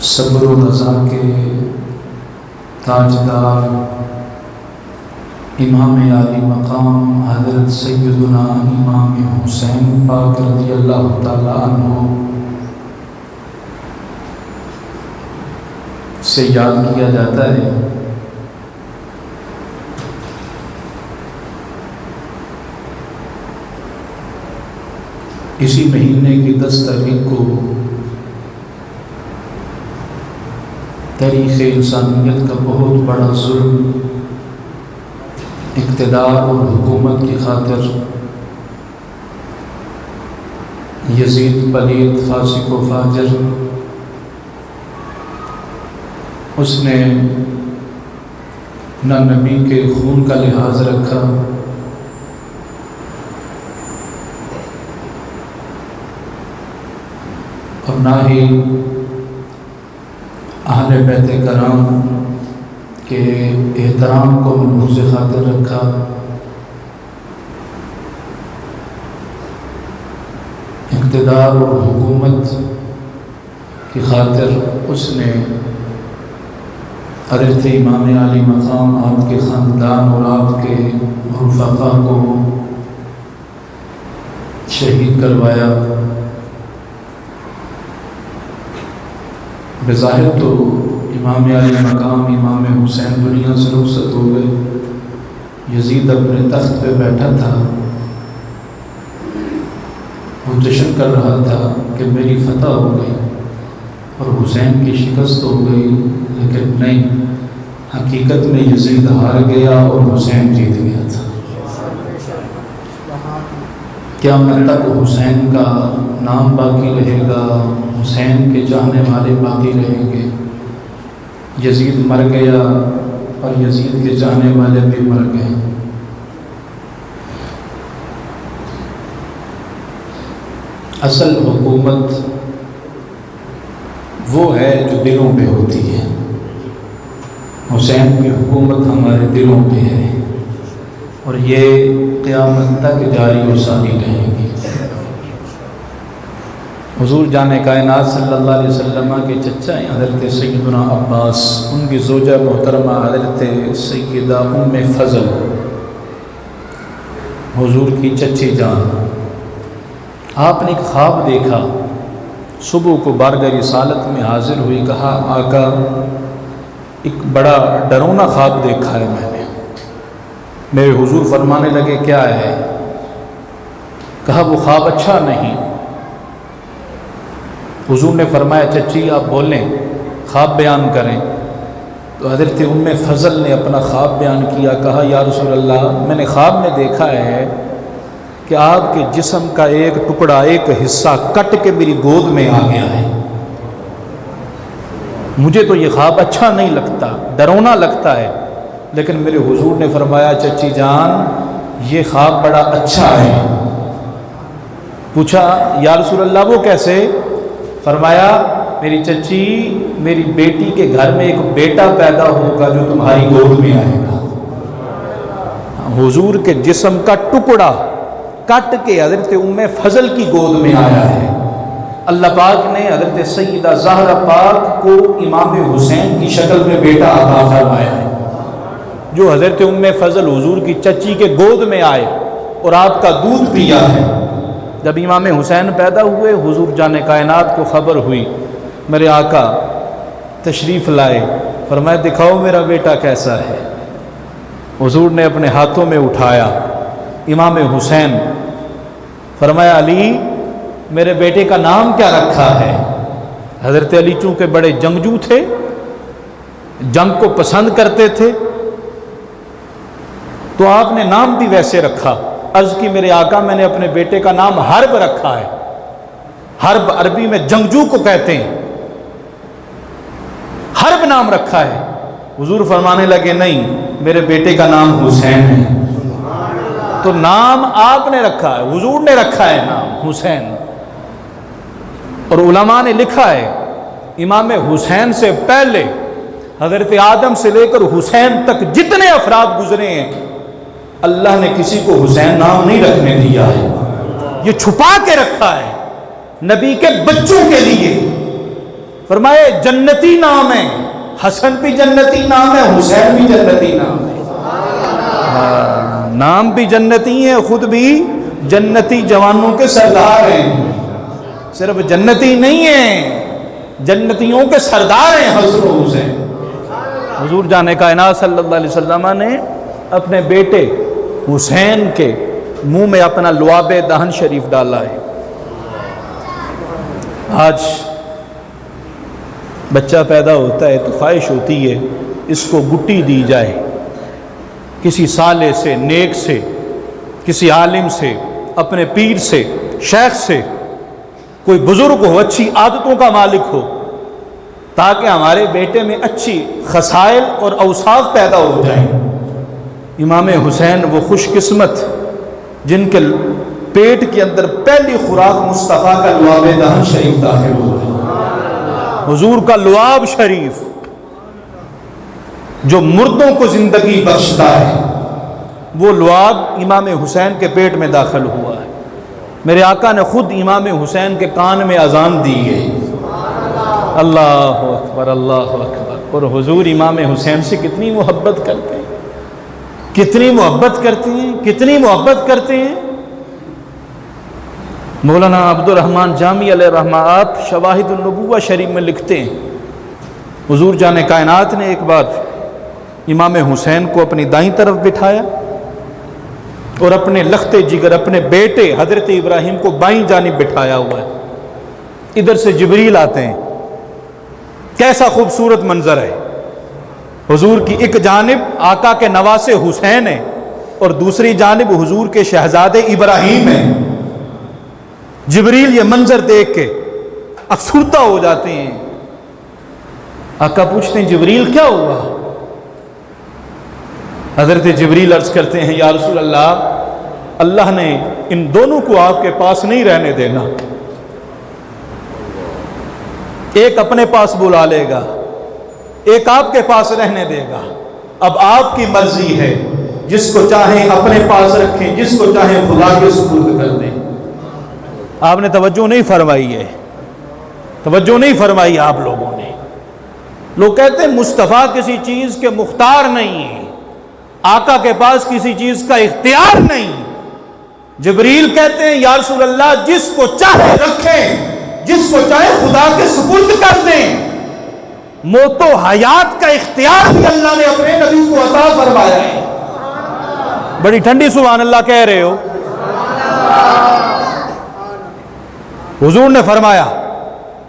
صبر و رضا کے تاجدار امام عالی مقام حضرت سیدنا امام حسین پاک رضی اللہ تعالی عنہ سے یاد کیا جاتا ہے۔ اسی مہینے کی 10 تاریخ کو تاریخ انسانیت کا بہت بڑا ظلم اقتدار اور حکومت کی خاطر یزید پلید فاسق و فاجر اس نے نہ نبی کے خون کا لحاظ رکھا اور نہ ہی اہل بیت کرام کے احترام کو ملحوظ خاطر رکھا۔ اقتدار اور حکومت کی خاطر اس نے حضرت امام عالی مقام، آپ کے خاندان اور آپ کے رفقا کو شہید کروایا۔ بظاہر تو امام عالی مقام امام حسین دنیا سے رخصت ہو گئے، یزید اپنے تخت پہ بیٹھا تھا، وہ جشن کر رہا تھا کہ میری فتح ہو گئی اور حسین کی شکست ہو گئی، لیکن نہیں، حقیقت میں یزید ہار گیا اور حسین جیت گیا تھا۔ قیامت تک حسین کا نام باقی رہے گا، حسین کے چاہنے والے باقی رہیں گے۔ یزید مر گیا اور یزید کے چاہنے والے بھی مر گئے۔ اصل حکومت وہ ہے جو دلوں پہ ہوتی ہے۔ حسین کی حکومت ہمارے دلوں پہ ہے اور یہ قیامت تک جاری و ساری رہے گی۔ حضور جان کائنات صلی اللہ علیہ وسلم کے چچا ہیں حضرت سیدنا عباس، ان کی زوجہ محترمہ حضرت سیدہ ام فضل، حضور کی چچی جان۔ آپ نے ایک خواب دیکھا، صبح کو بارگاہ رسالت میں حاضر ہوئی، کہا آقا ایک بڑا ڈرونا خواب دیکھا ہے میں نے۔ میرے حضور فرمانے لگے کیا ہے؟ کہا وہ خواب اچھا نہیں۔ حضور نے فرمایا چچی آپ بولیں، خواب بیان کریں۔ تو حضرت ام فضل نے اپنا خواب بیان کیا، کہا یا رسول اللہ میں نے خواب میں دیکھا ہے کہ آپ کے جسم کا ایک ٹکڑا، ایک حصہ کٹ کے میری گود میں آ گیا ہے۔ مجھے تو یہ خواب اچھا نہیں لگتا، ڈرونا لگتا ہے، لیکن میرے حضور نے فرمایا چچی جان یہ خواب بڑا اچھا ہے۔ پوچھا یا رسول اللہ وہ کیسے؟ فرمایا میری چچی میری بیٹی کے گھر میں ایک بیٹا پیدا ہوگا جو تمہاری گود میں آئے گا۔ حضور کے جسم کا ٹکڑا کٹ کے حضرت ام فضل کی گود میں آیا ہے۔ اللہ پاک نے حضرت سیدہ زہرا پاک کو امام حسین کی شکل میں بیٹا عطا فرمایا ہے، جو حضرت ام فضل حضور کی چچی کے گود میں آئے اور آپ کا دودھ پیا ہے۔ جب امام حسین پیدا ہوئے، حضور جان کائنات کو خبر ہوئی، میرے آقا تشریف لائے، فرمایا دکھاؤ میرا بیٹا کیسا ہے۔ حضور نے اپنے ہاتھوں میں اٹھایا امام حسین، فرمایا علی میرے بیٹے کا نام کیا رکھا ہے؟ حضرت علی چونکہ بڑے جنگجو تھے، جنگ کو پسند کرتے تھے، تو آپ نے نام بھی ویسے رکھا۔ عرض کی میرے آقا میں نے اپنے بیٹے کا نام حرب رکھا ہے۔ حرب عربی میں جنگجو کو کہتے ہیں، حرب نام رکھا ہے۔ حضور فرمانے لگے نہیں میرے بیٹے کا نام حسین ہے۔ تو نام آپ نے رکھا ہے، حضور نے رکھا ہے نام حسین۔ اور علماء نے لکھا ہے امام حسین سے پہلے حضرت آدم سے لے کر حسین تک جتنے افراد گزرے ہیں، اللہ نے کسی کو حسین نام نہیں رکھنے دیا ہے، یہ چھپا کے رکھا ہے نبی کے بچوں کے لیے۔ فرمائے جنتی نام ہے، حسن بھی جنتی نام ہے، حسین بھی جنتی نام ہے، نام بھی جنتی ہیں، خود بھی جنتی جوانوں کے سردار ہیں، صرف جنتی نہیں ہیں، جنتیوں کے سردار ہیں حسن و حسین۔ حضور جان کائنات صلی اللہ علیہ وسلم نے اپنے بیٹے حسین کے منہ میں اپنا لعاب دہن شریف ڈالا ہے۔ آج بچہ پیدا ہوتا ہے تو خواہش ہوتی ہے اس کو گٹی دی جائے، کسی صالح سے، نیک سے، کسی عالم سے، اپنے پیر سے، شیخ سے، کوئی بزرگ ہو، اچھی عادتوں کا مالک ہو، تاکہ ہمارے بیٹے میں اچھی خصائل اور اوصاف پیدا ہو جائیں۔ امام حسین وہ خوش قسمت جن کے پیٹ کے اندر پہلی خوراک مصطفیٰ کا لعاب دہن شریف داخل ہوا ہے، حضور کا لعاب شریف جو مردوں کو زندگی بخشتا ہے، وہ لعاب امام حسین کے پیٹ میں داخل ہوا ہے۔ میرے آقا نے خود امام حسین کے کان میں اذان دی ہے، اللہ اکبر اللہ اکبر۔ اور حضور امام حسین سے کتنی محبت کرتے ہیں، کتنی محبت کرتے ہیں، کتنی محبت کرتے ہیں۔ مولانا عبد الرحمن جامی علیہ رحمہ آپ شواہد النبوہ شریف میں لکھتے ہیں، حضور جان کائنات نے ایک بار امام حسین کو اپنی دائیں طرف بٹھایا اور اپنے لخت جگر اپنے بیٹے حضرت ابراہیم کو بائیں جانب بٹھایا ہوا ہے۔ ادھر سے جبریل آتے ہیں، کیسا خوبصورت منظر ہے، حضور کی ایک جانب آقا کے نواسے حسین ہے اور دوسری جانب حضور کے شہزادے ابراہیم ہیں۔ جبریل یہ منظر دیکھ کے افسردہ ہو جاتے ہیں۔ آقا پوچھتے ہیں جبریل کیا ہوا؟ حضرت جبریل عرض کرتے ہیں یا رسول اللہ، اللہ نے ان دونوں کو آپ کے پاس نہیں رہنے دینا، ایک اپنے پاس بلا لے گا، ایک آپ کے پاس رہنے دے گا، اب آپ کی مرضی ہے، جس کو چاہیں اپنے پاس رکھیں، جس کو چاہیں خدا کے سپرد کر دیں۔ آپ نے توجہ نہیں فرمائی ہے، توجہ نہیں فرمائی آپ لوگوں نے۔ لوگ کہتے ہیں مصطفیٰ کسی چیز کے مختار نہیں ہیں، آقا کے پاس کسی چیز کا اختیار نہیں۔ جبریل کہتے ہیں یا رسول اللہ، جس کو چاہے رکھیں، جس کو چاہے خدا کے سپرد کر دیں۔ موت و حیات کا اختیار بھی اللہ نے اپنے نبی کو عطا فرمایا ہے۔ بڑی ٹھنڈی سبحان اللہ کہہ رہے ہو۔ حضور نے فرمایا،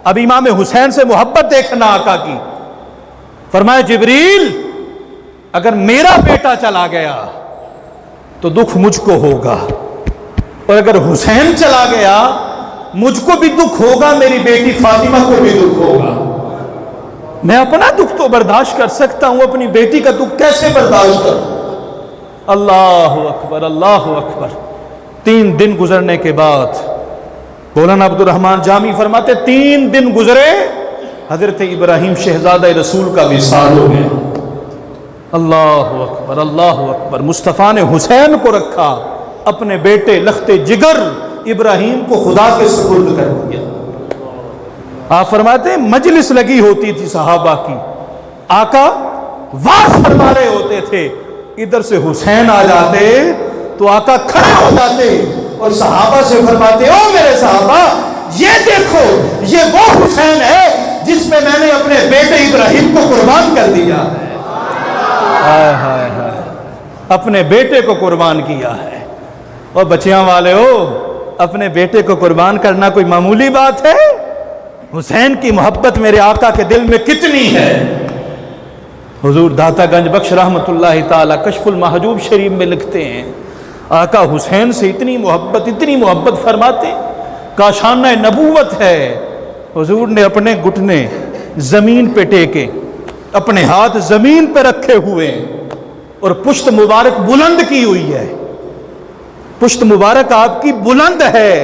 اب امام حسین سے محبت دیکھنا آقا کی، فرمایا جبریل اگر میرا بیٹا چلا گیا تو دکھ مجھ کو ہوگا، اور اگر حسین چلا گیا مجھ کو بھی دکھ ہوگا، میری بیٹی فاطمہ کو بھی دکھ ہوگا۔ میں اپنا دکھ تو برداشت کر سکتا ہوں، اپنی بیٹی کا دکھ کیسے برداشت کروں؟ اللہ اکبر اللہ اکبر۔ 3 دن گزرنے کے بعد مولانا عبد الرحمن جامی فرماتے 3 دن گزرے، حضرت ابراہیم شہزادہ رسول کا وصال ہو گیا۔ اللہ اکبر اللہ اکبر۔ مصطفیٰ نے حسین کو رکھا، اپنے بیٹے لخت جگر ابراہیم کو خدا کے سپرد کر دیا۔ آپ فرماتے ہیں مجلس لگی ہوتی تھی صحابہ کی، آقا واز فرما رہے ہوتے تھے، ادھر سے حسین آ جاتے تو آقا کھڑے ہو جاتے اور صحابہ سے فرماتے او میرے صحابہ، یہ دیکھو یہ وہ حسین ہے جس میں میں نے اپنے بیٹے ابراہیم کو قربان کر دیا ہے۔ ہائے ہائے ہائے، اپنے بیٹے کو قربان کیا ہے۔ اور بچیاں والے ہو، اپنے بیٹے کو قربان کرنا کوئی معمولی بات ہے؟ حسین کی محبت میرے آقا کے دل میں کتنی ہے۔ حضور داتا گنج بخش رحمت اللہ تعالی کشف المحجوب شریف میں لکھتے ہیں، آقا حسین سے اتنی محبت فرماتے، کاشانہ نبوت ہے۔ حضور نے اپنے گھٹنے زمین پہ ٹیکے، اپنے ہاتھ زمین پہ رکھے ہوئے اور پشت مبارک بلند کی ہوئی ہے، پشت مبارک آپ کی بلند ہے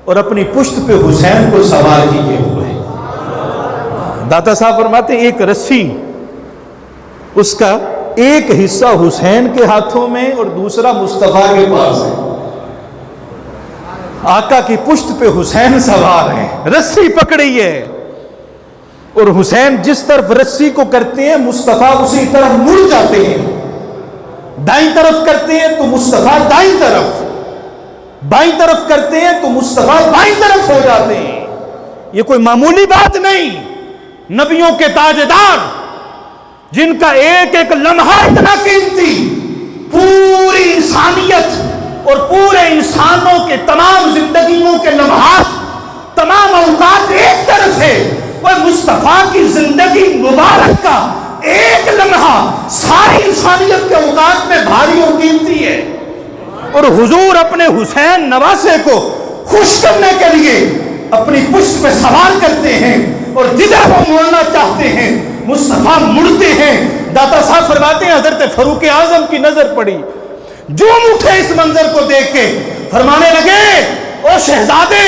اور اپنی پشت پہ حسین کو سوار کیے ہوئے۔ داتا صاحب فرماتے ہیں ایک رسی، اس کا ایک حصہ حسین کے ہاتھوں میں اور دوسرا مصطفیٰ کے پاس ہے۔ آقا کی پشت پہ حسین سوار ہے، رسی پکڑی ہے اور حسین جس طرف رسی کو کرتے ہیں مصطفیٰ اسی طرف مڑ جاتے ہیں، دائیں طرف کرتے ہیں تو مصطفیٰ دائیں طرف، بائیں طرف کرتے ہیں تو مصطفیٰ بائیں طرف ہو جاتے ہیں۔ یہ کوئی معمولی بات نہیں، نبیوں کے تاجدار جن کا ایک ایک لمحہ اتنا قیمتی، پوری انسانیت اور پورے انسانوں کے تمام زندگیوں کے لمحات، تمام اوقات ایک طرف ہے، وہ مصطفیٰ کی زندگی مبارک کا ایک لمحہ ساری انسانیت کے اوقات میں بھاری اور قیمتی ہے۔ اور حضور اپنے حسین نواسے کو خوش کرنے کے لیے اپنی پشت پہ سوار کرتے ہیں، اور جدھر وہ مڑنا چاہتے ہیں مصطفیٰ مڑتے ہیں۔ داتا صاحب فرماتے ہیں حضرت فاروق اعظم کی نظر پڑی، جھوم اٹھے اس منظر کو دیکھ کے، فرمانے لگے او شہزادے،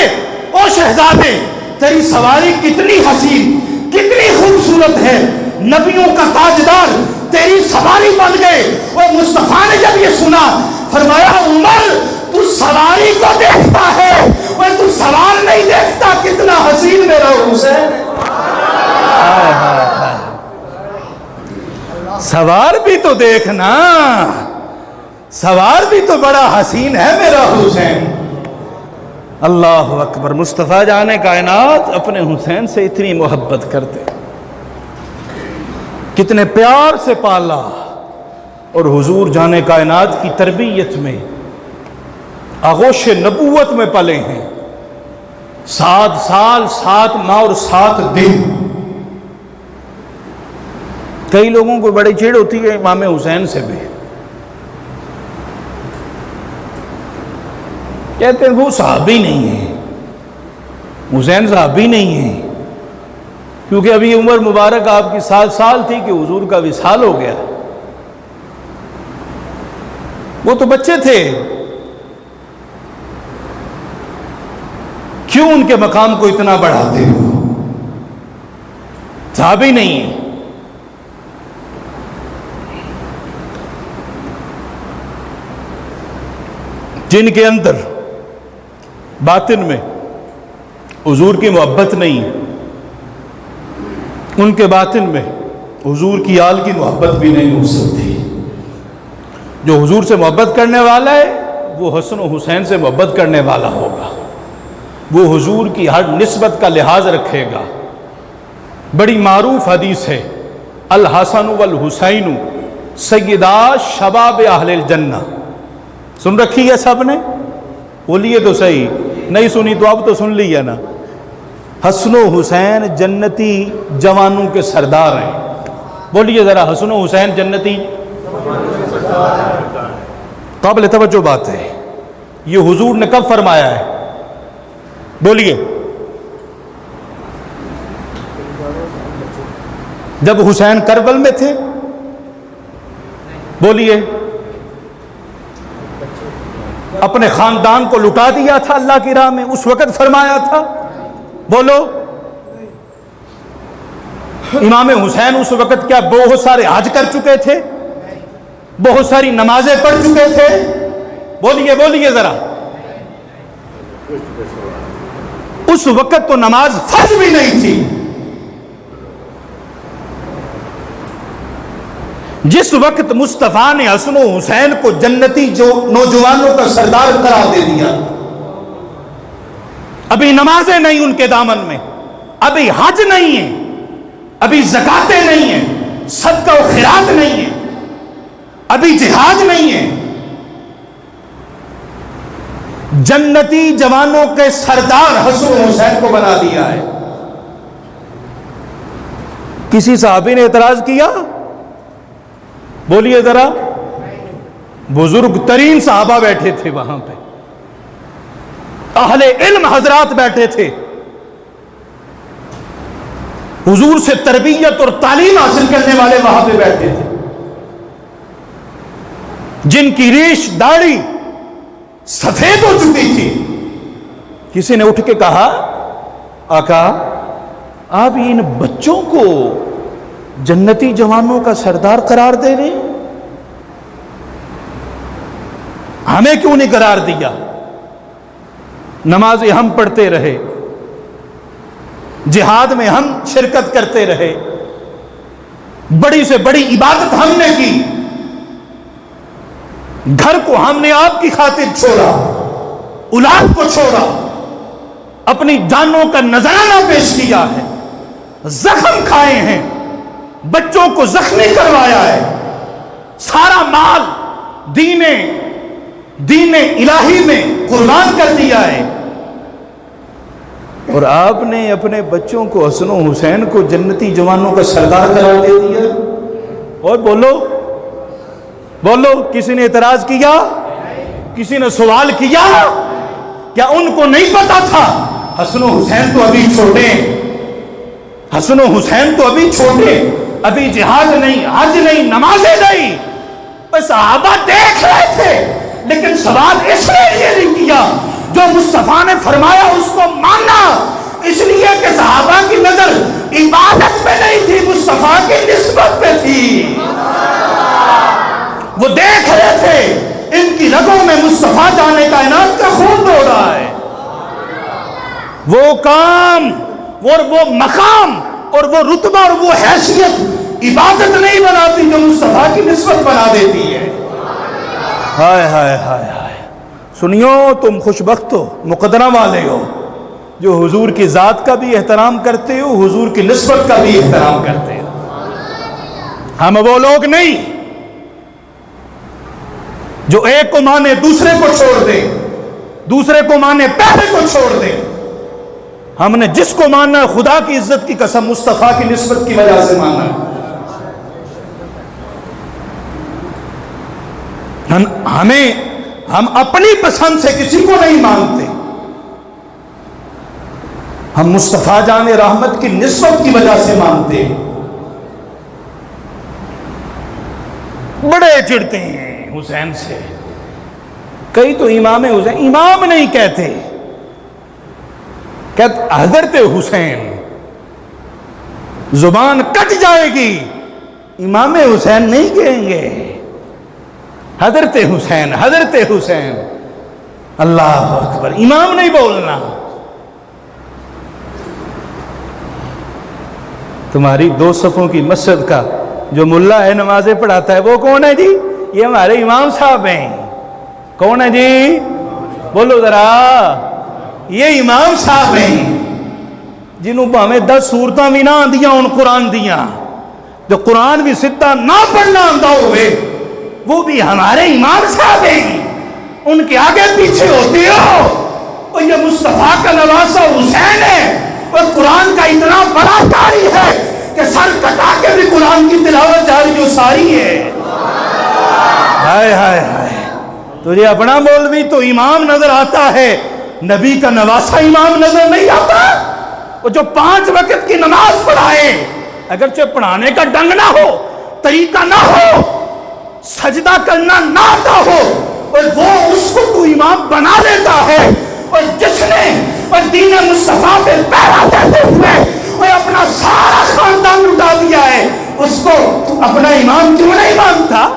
او شہزادے، تیری سواری کتنی حسین، کتنی خوبصورت ہے، نبیوں کا تاجدار تیری سواری بن گئے۔ وہ مصطفیٰ نے جب یہ سنا فرمایا عمر تو سواری کو دیکھتا ہے، وہ تو سوار نہیں دیکھتا، کتنا حسین میرا حسین ہے۔ سوار بھی تو دیکھنا، سوار بھی تو بڑا حسین ہے میرا حسین۔ اللہ اکبر۔ مصطفیٰ جانے کائنات اپنے حسین سے اتنی محبت کرتے، کتنے پیار سے پالا، اور حضور جانے کائنات کی تربیت میں، آغوش نبوت میں پلے ہیں، 7 سال 7 ماہ اور 7 دن۔ کئی لوگوں کو بڑی چڑ ہوتی ہے امام حسین سے بھی، کہتے ہیں وہ صحابی نہیں ہے، حسین صحابی نہیں ہے، کیونکہ ابھی عمر مبارک آپ کی 7 سال تھی کہ حضور کا وصال ہو گیا، وہ تو بچے تھے، کیوں ان کے مقام کو اتنا بڑھاتے ہو؟ صحابی نہیں ہے۔ جن کے اندر باطن میں حضور کی محبت نہیں، ان کے باطن میں حضور کی آل کی محبت بھی نہیں ہو سکتی۔ جو حضور سے محبت کرنے والا ہے وہ حسن و حسین سے محبت کرنے والا ہوگا، وہ حضور کی ہر نسبت کا لحاظ رکھے گا۔ بڑی معروف حدیث ہے، الحسن والحسین سیدا شباب اہل الجنہ، سن رکھی ہے سب نے؟ بولیے تو صحیح، نہیں سنی تو اب تو سن لی ہے نا۔ حسن و حسین جنتی جوانوں کے سردار ہیں، بولیے ذرا، حسن و حسین جنتی قابل توجہ بات ہے۔ یہ حضور نے کب فرمایا ہے؟ بولیے۔ جب حسین کربل میں تھے؟ بولیے۔ اپنے خاندان کو لٹا دیا تھا اللہ کی راہ میں، اس وقت فرمایا تھا؟ بولو۔ امام حسین اس وقت کیا بہت سارے حج کر چکے تھے؟ بہت ساری نمازیں پڑھ چکے تھے؟ بولیے بولیے ذرا۔ اس وقت تو نماز فرض بھی نہیں تھی۔ جس وقت مصطفیٰ نے حسن و حسین کو جنتی جو نوجوانوں کا سردار قرار دے دیا، ابھی نمازیں نہیں ان کے دامن میں، ابھی حج نہیں ہے، ابھی زکاتیں نہیں ہیں، صدقہ و خیرات نہیں ہے، ابھی جہاد نہیں ہے، جنتی جوانوں کے سردار حسن و حسین کو بنا دیا ہے۔ کسی صحابی نے اعتراض کیا؟ بولیے ذرا۔ بزرگ ترین صحابہ بیٹھے تھے وہاں پہ، اہل علم حضرات بیٹھے تھے، حضور سے تربیت اور تعلیم حاصل کرنے والے وہاں پہ بیٹھے تھے، جن کی ریش داڑھی سفید ہو چکی تھی۔ کسی نے اٹھ کے کہا، آقا آپ ان بچوں کو جنتی جوانوں کا سردار قرار دے رہے ہیں، ہمیں کیوں نہیں قرار دیا؟ نمازیں ہم پڑھتے رہے، جہاد میں ہم شرکت کرتے رہے، بڑی سے بڑی عبادت ہم نے کی، گھر کو ہم نے آپ کی خاطر چھوڑا، اولاد کو چھوڑا، اپنی جانوں کا نذرانہ پیش کیا ہے، زخم کھائے ہیں، بچوں کو زخمی کروایا ہے، سارا مال دین الہی میں قربان کر دیا ہے، اور آپ نے اپنے بچوں کو حسن و حسین کو جنتی جوانوں کا سردار قرار دے دیا۔ اور بولو کسی نے اعتراض کیا؟ کسی نے سوال کیا؟ کیا ان کو نہیں پتا تھا حسن و حسین تو ابھی چھوٹے، حسن و حسین تو ابھی چھوٹے، ابھی جہاد نہیں، حج نہیں، نمازیں نہیں؟ بس صحابہ دیکھ رہے تھے، لیکن سوال اس لیے یہ نہیں کیا جو مصطفیٰ نے فرمایا اس کو ماننا، اس لیے کہ صحابہ کی نظر عبادت پہ نہیں تھی، مصطفیٰ کی نسبت پہ تھی۔ وہ دیکھ رہے تھے ان کی رگوں میں مصطفیٰ جانے کائنات کا خون دوڑ رہا ہے۔ وہ کام اور وہ مقام اور وہ رتبہ اور وہ حیثیت عبادت نہیں بناتی جو مصطفیٰ کی نسبت بنا دیتی ہے۔ ہائے ہائے ہائے ہائے، سنیو تم خوشبخت ہو، مقدرہ والے ہو جو حضور کی ذات کا بھی احترام کرتے ہو، حضور کی نسبت کا بھی احترام کرتے ہو۔ ہم وہ لوگ نہیں جو ایک کو مانے دوسرے کو چھوڑ دے، دوسرے کو مانے پہلے کو چھوڑ دے۔ ہم نے جس کو ماننا ہے خدا کی عزت کی قسم مصطفیٰ کی نسبت کی وجہ سے ماننا ہے۔ ہم اپنی پسند سے کسی کو نہیں مانتے، ہم مصطفیٰ جان رحمت کی نسبت کی وجہ سے مانتے۔ بڑے چڑھتے ہیں حسین سے، کئی تو امام حسین امام نہیں کہتے، کہتے حضرت حسین، زبان کٹ جائے گی، امام حسین نہیں کہیں گے، حضرت حسین، حضرت حسین، اللہ اکبر، امام نہیں بولنا۔ تمہاری 2 صفوں کی مسجد کا جو ملا ہے نمازیں پڑھاتا ہے وہ کون ہے جی؟ یہ ہمارے امام صاحب ہیں۔ کون ہے جی؟ بولو ذرا، یہ امام صاحب ہیں جنہوں ہمیں 10 سورتاں بھی نہ آندیاں ان قرآن دیاں، جو قرآن بھی سدھا نہ پڑھنا آندہ ہوئے، وہ بھی ہمارے امام صاحب ہیں۔ ان کے آگے پیچھے ہوتے ہو، اور یہ مصطفیٰ کا نواسہ حسین ہے، اور قرآن کا اتنا بڑا قاری ہے کہ سر کٹا کے بھی قرآن کی تلاوت جاری و ساری ہے۔ ہائے ہائے ہائے، تجھے اپنا مولوی تو امام نظر آتا ہے، نبی کا نواسہ امام نظر نہیں آتا۔ وہ جو 5 وقت کی نماز پڑھائے، اگرچہ پڑھانے کا ڈنگ نہ ہو، طریقہ نہ ہو، سجدہ کرنا نہ آتا ہو، اور وہ اس کو تو امام بنا لیتا ہے، اور جس نے اور دین مصطفیٰ پہ پہرا دیتے ہوئے وہ اپنا سارا خاندان اٹھا دیا ہے، اس کو اپنا امام کیوں نہیں مانتا؟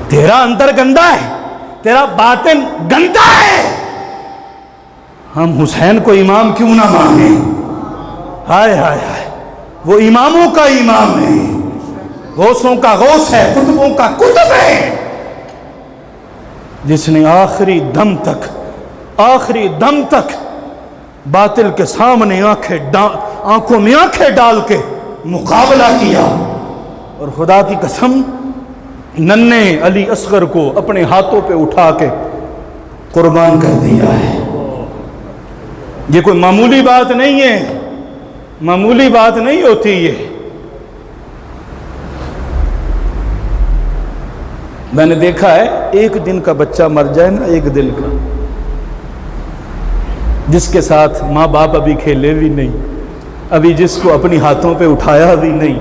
تیرا اندر گندا ہے، تیرا باطن گندا ہے، ہم حسین کو امام کیوں نہ مانے؟ ہائے ہائے ہائے، وہ اماموں کا امام ہے، غوثوں کا غوث ہے، قطبوں کا قطب ہے، جس نے آخری دم تک باطل کے سامنے آنکھوں میں آنکھیں ڈال کے مقابلہ کیا، اور خدا کی قسم ننھے علی اصغر کو اپنے ہاتھوں پہ اٹھا کے قربان کر دیا ہے۔ یہ کوئی معمولی بات نہیں ہے، معمولی بات نہیں ہوتی یہ۔ میں نے دیکھا ہے 1 دن کا بچہ مر جائے نا، 1 دن کا، جس کے ساتھ ماں باپ ابھی کھیلے بھی نہیں، ابھی جس کو اپنی ہاتھوں پہ اٹھایا بھی نہیں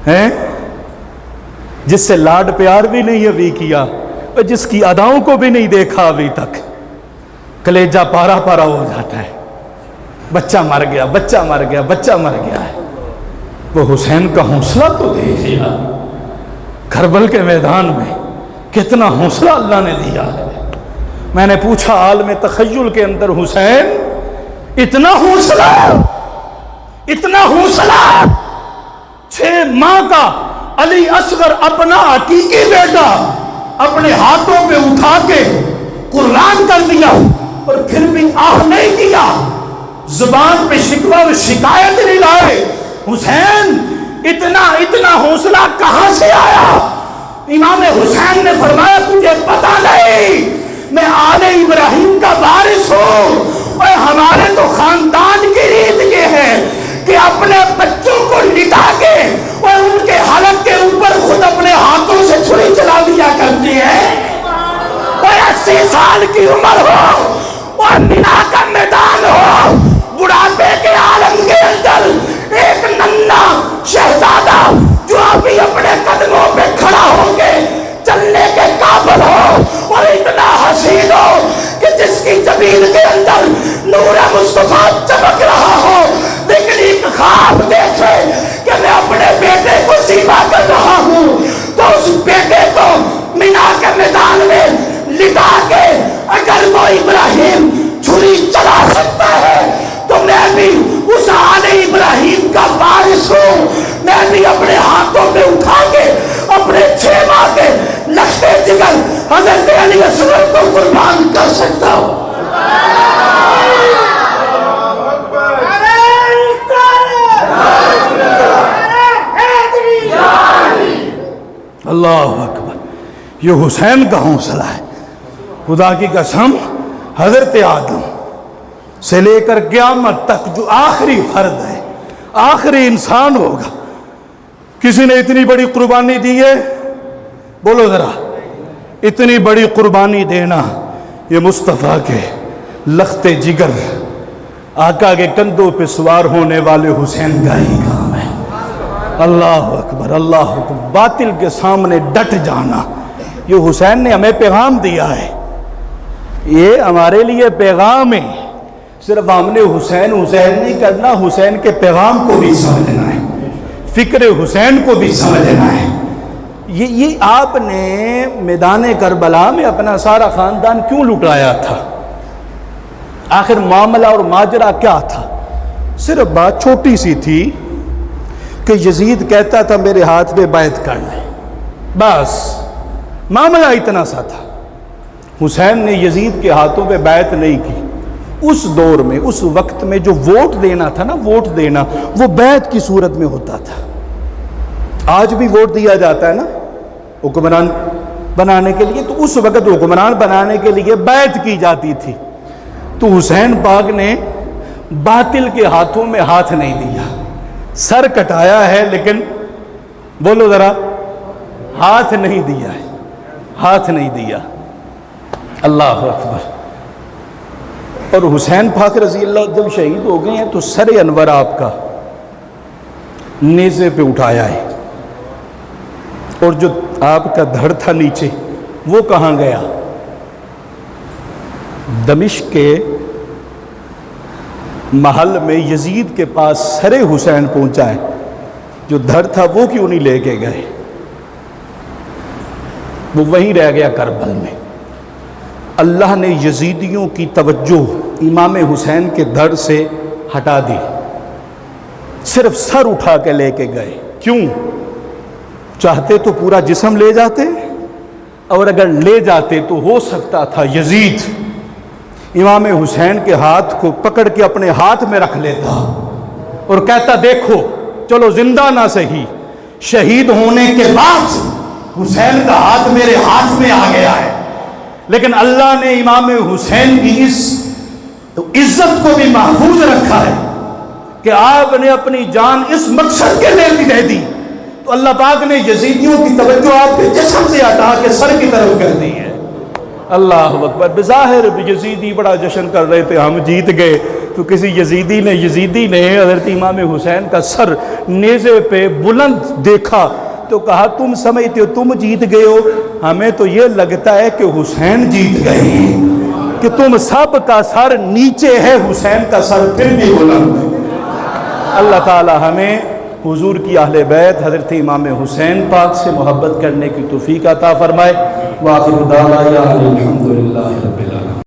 ہیں، جس سے لاڈ پیار بھی نہیں ابھی کیا، اور جس کی اداؤں کو بھی نہیں دیکھا ابھی تک، کلیجہ پارا پارا ہو جاتا ہے، بچہ مر گیا، بچہ مر گیا، بچہ مر گیا ہے۔ وہ حسین کا حوصلہ تو دیکھیے، کربل کے میدان میں کتنا حوصلہ اللہ نے دیا ہے۔ میں نے پوچھا عالم تخیل کے اندر حسین اتنا حوصلہ، اتنا حوصلہ، 6 ماہ کا علی اصغر اپنا حقیقی بیٹا اپنے ہاتھوں پہ اٹھا کے قربان کر دیا، اور پھر بھی آہ نہیں دیا، زبان پہ شکوہ و شکایت نہیں لائے۔ حسین اتنا حوصلہ کہاں سے آیا؟ امام حسین نے فرمایا تجھے پتہ نہیں، میں آل ابراہیم کا وارث ہوں، اور ہمارے تو خاندان کی ریت یہ ہے کہ اپنے بچوں کو لٹا کے اور ان کے حلق کے اوپر خود اپنے ہاتھوں سے چھری چلا دیا کرتے ہیں۔ اور 80 سال کی عمر ہو اور مینا کا میدان ہو، بڑھاپے کے عالم کے اندر ایک ننھا شہزادہ جو ابھی اپنے قدموں پہ کھڑا ہو کے چلنے کے قابل ہو اور اتنا حسین ہو کہ جس کی زمین کے اندر نور مصطفیٰ چمک رہا ہو، لیکن ایک خواب دیکھے کہ میں اپنے بیٹے کو ذبح کر رہا ہوں، تو اس بیٹے کو مینا کے میدان میں لٹا کے اگر وہ ابراہیم چھری چلا سکتا ہے تو میں بھی اس آل ابراہیم کا وارث ہوں، میں بھی اپنے ہاتھوں پہ اٹھا کے اپنے 6 ماہ کے لشتے جگر حضرت علی اصغر کو قربان کر سکتا ہوں۔ اللہ اکبر، یہ حسین کا حوصلہ ہے۔ خدا کی قسم، حضرت آدم سے لے کر قیامت تک جو آخری فرد ہے، آخری انسان ہوگا، کسی نے اتنی بڑی قربانی دی ہے؟ بولو ذرا، اتنی بڑی قربانی دینا یہ مصطفیٰ کے لخت جگر آقا کے کندھوں پہ سوار ہونے والے حسین کا ہی کام ہے۔ اللہ اکبر، اللہ اکبر، باطل کے سامنے ڈٹ جانا، یہ حسین نے ہمیں پیغام دیا ہے، یہ ہمارے لیے پیغام ہے۔ صرف ہم نے حسین نہیں کرنا، حسین کے پیغام کو بھی سمجھنا ہے، فکر حسین کو بھی سمجھنا ہے۔ یہ آپ نے میدان کربلا میں اپنا سارا خاندان کیوں لٹایا تھا؟ آخر معاملہ اور ماجرا کیا تھا؟ صرف بات چھوٹی سی تھی کہ یزید کہتا تھا میرے ہاتھ میں بیعت کر لیں، بس معاملہ اتنا سا تھا۔ حسین نے یزید کے ہاتھوں پہ بیعت نہیں کی۔ اس دور میں، اس وقت میں جو ووٹ دینا تھا نا، ووٹ دینا وہ بیعت کی صورت میں ہوتا تھا۔ آج بھی ووٹ دیا جاتا ہے نا حکمران بنانے کے لیے، تو اس وقت حکمران بنانے کے لیے بیعت کی جاتی تھی۔ تو حسین پاک نے باطل کے ہاتھوں میں ہاتھ نہیں دیا، سر کٹایا ہے لیکن بولو ذرا، ہاتھ نہیں دیا ہے، ہاتھ نہیں دیا۔ اللہ اکبر۔ اور حسین پاک رضی اللہ جب شہید ہو گئے ہیں تو سر انور آپ کا نیزے پہ اٹھایا ہے، اور جو آپ کا دھڑ تھا نیچے وہ کہاں گیا؟ دمشق کے محل میں یزید کے پاس سر حسین پہنچا ہے، جو دھڑ تھا وہ کیوں نہیں لے کے گئے؟ وہ وہیں رہ گیا کربل میں۔ اللہ نے یزیدیوں کی توجہ امام حسین کے دھڑ سے ہٹا دی، صرف سر اٹھا کے لے کے گئے۔ کیوں؟ چاہتے تو پورا جسم لے جاتے، اور اگر لے جاتے تو ہو سکتا تھا یزید امام حسین کے ہاتھ کو پکڑ کے اپنے ہاتھ میں رکھ لیتا اور کہتا دیکھو چلو زندہ نہ سہی، شہید ہونے کے بعد حسین کا ہاتھ میرے ہاتھ میں آ گیا ہے۔ لیکن اللہ نے امام حسین کی اس عزت کو بھی محفوظ رکھا ہے کہ آپ نے اپنی جان اس مقصد کے لیے دے دی، تو اللہ پاک نے یزیدیوں کی توجہ آپ کے جسم سے ہٹا کے سر کی طرف کر دی ہے۔ اللہ اکبر۔ بظاہر یزیدی بڑا جشن کر رہے تھے، ہم جیت گئے، تو کسی یزیدی نے حضرت امام حسین کا سر نیزے پہ بلند دیکھا تو کہا تم سمجھتے ہو تم جیت گئے ہو، ہمیں تو یہ لگتا ہے کہ حسین جیت گئے ہیں، کہ تم سب کا سر نیچے ہے، حسین کا سر پھر بھی بلند ہے۔ اللہ تعالی ہمیں حضور کی اہل بیت حضرت امام حسین پاک سے محبت کرنے کی توفیق عطا فرمائے۔ وآخر دعوانا الحمدللہ رب العالمین۔